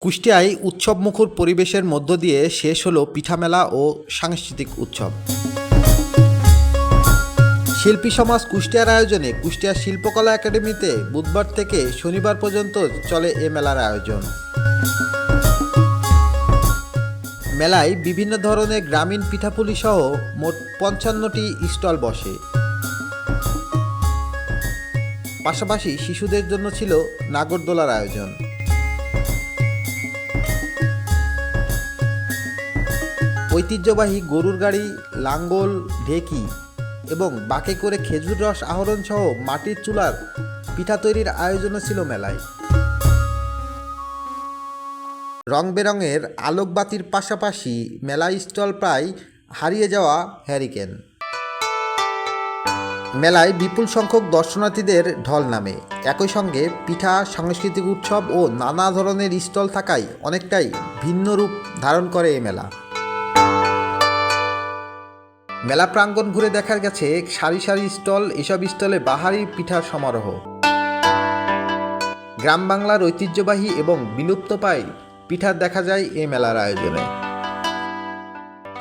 কুষ্টিয়ায় উৎসবমুখর পরিবেশের মধ্য দিয়ে শেষ হলো পিঠামেলা ও সাংস্কৃতিক উৎসব। শিল্পী সমাজ কুষ্টিয়ার আয়োজনে কুষ্টিয়া শিল্পকলা একাডেমিতে বুধবার থেকে শনিবার পর্যন্ত চলে এ মেলার আয়োজন। মেলায় বিভিন্ন ধরনের গ্রামীণ পিঠাপুলি সহ মোট ৫৫টি স্টল বসে। পাশাপাশি শিশুদের জন্য ছিল নাগরদোলার আয়োজন। ঐতিহ্যবাহী গরুর গাড়ি, লাঙ্গল, ঢেকি এবং বাঁকে করে খেজুর রস আহরণ সহ মাটির চুলার পিঠা তৈরির আয়োজনও ছিল মেলায়। রং বেরঙের আলোকবাতির পাশাপাশি মেলায় স্টল প্রায় হারিয়ে যাওয়া হ্যারিকেন। মেলায় বিপুল সংখ্যক দর্শনার্থীদের ঢল নামে। একই সঙ্গে পিঠা, সাংস্কৃতিক উৎসব ও নানা ধরনের স্টল থাকায় অনেকটাই ভিন্ন রূপ ধারণ করে এই মেলা। মেলা প্রাঙ্গণ ঘুরে দেখা গেছে সারি সারি স্টল, এসব স্টলে বাহারি পিঠার সমারোহ। গ্রাম বাংলার ঐতিহ্যবাহী এবং বিলুপ্তপ্রায় পিঠা দেখা যায় এই মেলার আয়োজনে।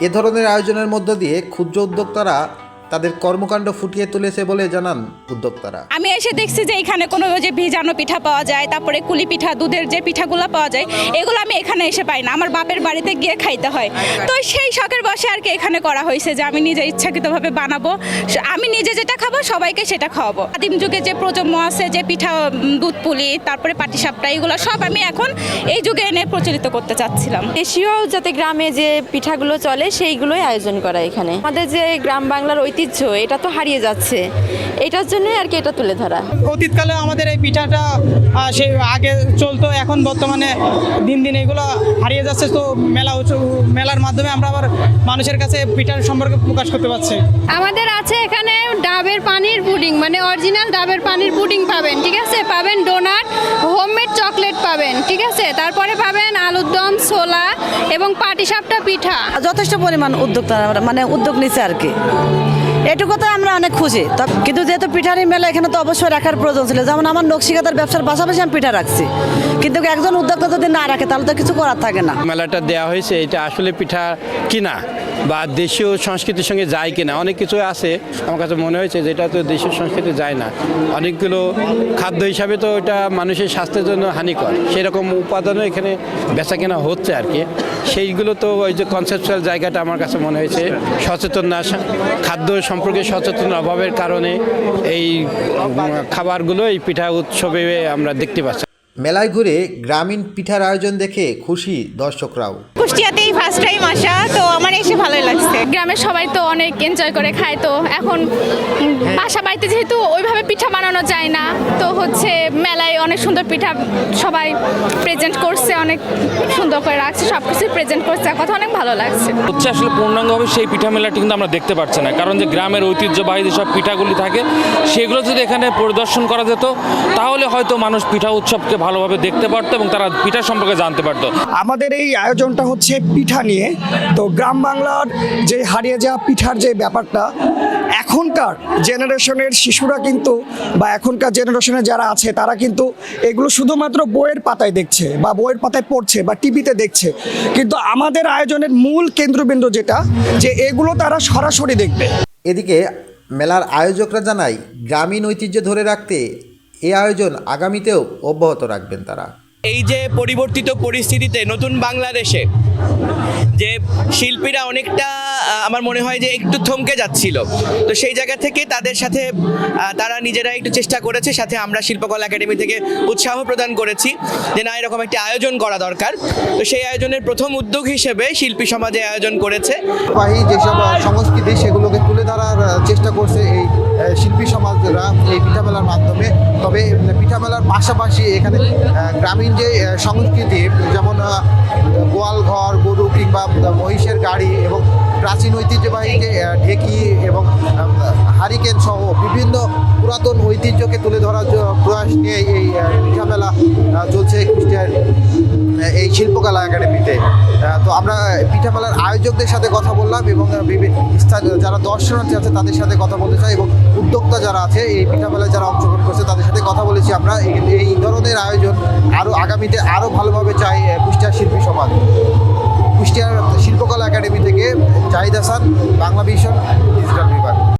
এ ধরনের আয়োজনের মধ্য দিয়ে ক্ষুদ্র উদ্যোক্তারা তাদের কর্মকাণ্ড ফুটিয়ে তুলেছে বলে জানান উদ্যোক্তারা। আমি এসে দেখছি যে এখানে কোনো যে ভিজানো পিঠা পাওয়া যায়, তারপরে কুলি পিঠা, দুধের যে পিঠাগুলো পাওয়া যায়, এগুলো আমি এখানে এসে পাই না, আমার বাপের বাড়িতে গিয়ে খাইতে হয়। তো সেই শখের বসে আর কি এখানে করা হয়েছে যে আমি নিজে ইচ্ছাকৃতভাবে বানাবো, আমি নিজে যেটা খাবো সবাইকে সেটা খাওয়াবো। আদিম যুগে যে প্রজন্ম আছে, যে পিঠা, দুধ পুলি, তারপরে পাটিসাপটা, এগুলো সব আমি এখন এই যুগে এনে প্রচলিত করতে চাচ্ছিলাম। দেশীয় যাতে গ্রামে যে পিঠাগুলো চলে সেইগুলোই আয়োজন করা এখানে। আমাদের যে গ্রাম বাংলার ঐতিহ্য, এটা তো হারিয়ে যাচ্ছে, এটার জন্যই আর কি এটা তুলে ধরা। অতীতকালে আমাদের এই পিঠাটা সে আগে চলতো, এখন বর্তমানে দিন দিন এগুলো হারিয়ে যাচ্ছে। তো মেলার মাধ্যমে আমরা আবার মানুষের কাছে পিঠার সম্পর্কে প্রকাশ করতে পারছি। আমাদের আছে এখানে ডাবের পানির পুডিং, মানে অরিজিনাল ডাবের পানির পুডিং পাবেন, ঠিক আছে, পাবেন ডোনাট, হোমমেড চকলেট পাবেন, ঠিক আছে, তারপরে পাবেন আলুর দম, ছোলা এবং পাটিসাপটা পিঠা। যথেষ্ট পরিমাণ উদ্যোক্তা মানে উদ্যোগ নিচ্ছে আর কি, এটুকুতে আমরা অনেক খুশি। কিন্তু যেহেতু পিঠারি মেলা, এখানে তো অবশ্যই রাখার প্রয়োজন ছিল। যেমন আমার নকশিকাতার ব্যবসার পাশাপাশি আমি পিঠা রাখছি, কিন্তু একজন উদ্যোক্তা যদি না রাখে তাহলে তো কিছু করার থাকে না। মেলাটা দেওয়া হয়েছে, এটা আসলে পিঠা কিনা বা দেশীয় সংস্কৃতির সঙ্গে যায় কিনা, অনেক কিছু আছে আমার কাছে মনে হয়েছে যেটা তো দেশীয় সংস্কৃতি যায় না। অনেকগুলো খাদ্য হিসাবে তো এটা মানুষের স্বাস্থ্যের জন্য হানিকর, সেরকম উপাদানও এখানে বেচা কেনা হচ্ছে আর কি। সেইগুলো তো ওই যে কনসেপচুয়াল জায়গাটা আমার কাছে মনে হয়েছে সচেতন না, খাদ্য সম্পর্কে সচেতন অভাবের কারণে এই খাবারগুলো এই পিঠা উৎসবে আমরা দেখতে পাচ্ছি। মেলায় ঘুরে গ্রামীণ পিঠার আয়োজন দেখে খুশি দর্শকরাও। কুষ্টিয়াতেই ফার্স্ট টাইম আসা, তো আমার এসে ভালোই লাগছে। গ্রামের সবাই তো অনেক এনজয় করে খায়, তো এখন বাসা বাড়িতে যেহেতু ওইভাবে পিঠা বানানো যায় না, তো হচ্ছে মেলায় অনেক সুন্দর পিঠা সবাই প্রেজেন্ট করছে, অনেক সুন্দর করে রাখছে, সব কিছু প্রেজেন্ট করছে, কথা অনেক ভালো লাগছে। হচ্ছে আসলে পূর্ণাঙ্গভাবে সেই পিঠা মেলাটি কিন্তু আমরা দেখতে পাচ্ছি না, কারণ যে গ্রামের ঐতিহ্যবাহী যেসব পিঠাগুলি থাকে সেগুলো যদি এখানে পরিদর্শন করা যেত তাহলে হয়তো মানুষ পিঠা উৎসবকে ভালোভাবে দেখতে পারতো এবং তারা পিঠা সম্পর্কে জানতে পারতো। আমাদের এই আয়োজনটা হচ্ছে পিঠা নিয়ে। তো গ্রাম বাংলার যে হারিয়ে যাওয়া পিঠার যে ব্যাপারটা, এখনকার জেনারেশনের শিশুরা কিন্তু বা এখনকার জেনারেশনে যারা আছে তারা কিন্তু এগুলো শুধুমাত্র বইয়ের পাতায় দেখছে বা বইয়ের পাতায় পড়ছে বা টিভিতে দেখছে, কিন্তু আমাদের আয়োজনের মূল কেন্দ্রবিন্দু যেটা, যে এগুলো তারা সরাসরি দেখবে। এদিকে মেলার আয়োজকরা জানায় গ্রামীণ ঐতিহ্য ধরে রাখতে এই আয়োজন আগামীতেও অব্যাহত রাখবেন তারা। এই যে পরিবর্তিত পরিস্থিতিতে নতুন বাংলাদেশে যে শিল্পীরা অনেকটা আমার মনে হয় যে একটু থমকে যাচ্ছিল, তো সেই জায়গা থেকে তাদের সাথে তারা নিজেরা একটু চেষ্টা করেছে, সাথে আমরা শিল্পকলা একাডেমি থেকে উৎসাহ প্রদান করেছি যে না, এরকম একটা আয়োজন করা দরকার। তো সেই আয়োজনের প্রথম উদ্যোগ হিসেবে শিল্পী সমাজে আয়োজন করেছে। যেসব সংস্কৃতি সেগুলোকে তুলে ধরার চেষ্টা করছে এই শিল্পী সমাজরা এই পিঠা মেলার মাধ্যমে। তবে পিঠা মেলার পাশাপাশি এখানে গ্রামীণ যে সংস্কৃতি, যেমন গোয়াল ঘর, গরু কিংবা মহিষের গাড়ি এবং প্রাচীন ঐতিহ্যবাহী যে ঢেকি এবং হারিকেন সহ বিভিন্ন পুরাতন ঐতিহ্যকে তুলে ধরার প্রয়াস নিয়ে এই পিঠা মেলা চলছে কুষ্টিয়ার এই শিল্পকলা একাডেমিতে। তো আমরা পিঠা মেলার আয়োজকদের সাথে কথা বললাম এবং বিভিন্ন স্থানীয় যারা দর্শনার্থী আছে তাদের সাথে কথা বলতে চাই এবং উদ্যোক্তা যারা আছে এই পিঠা মেলায় যারা অংশগ্রহণ করছে তাদের সাথে কথা বলেছি আমরা। এই ধরনের আয়োজন আরও আগামীতে আরও ভালোভাবে চাই কুষ্টিয়ার শিল্পী সমাজ। কুষ্টিয়ার শিল্পকলা একাডেমি থেকে জাহিদ হাসান, বাংলা ভিশন, ডিজিটাল বিভাগ।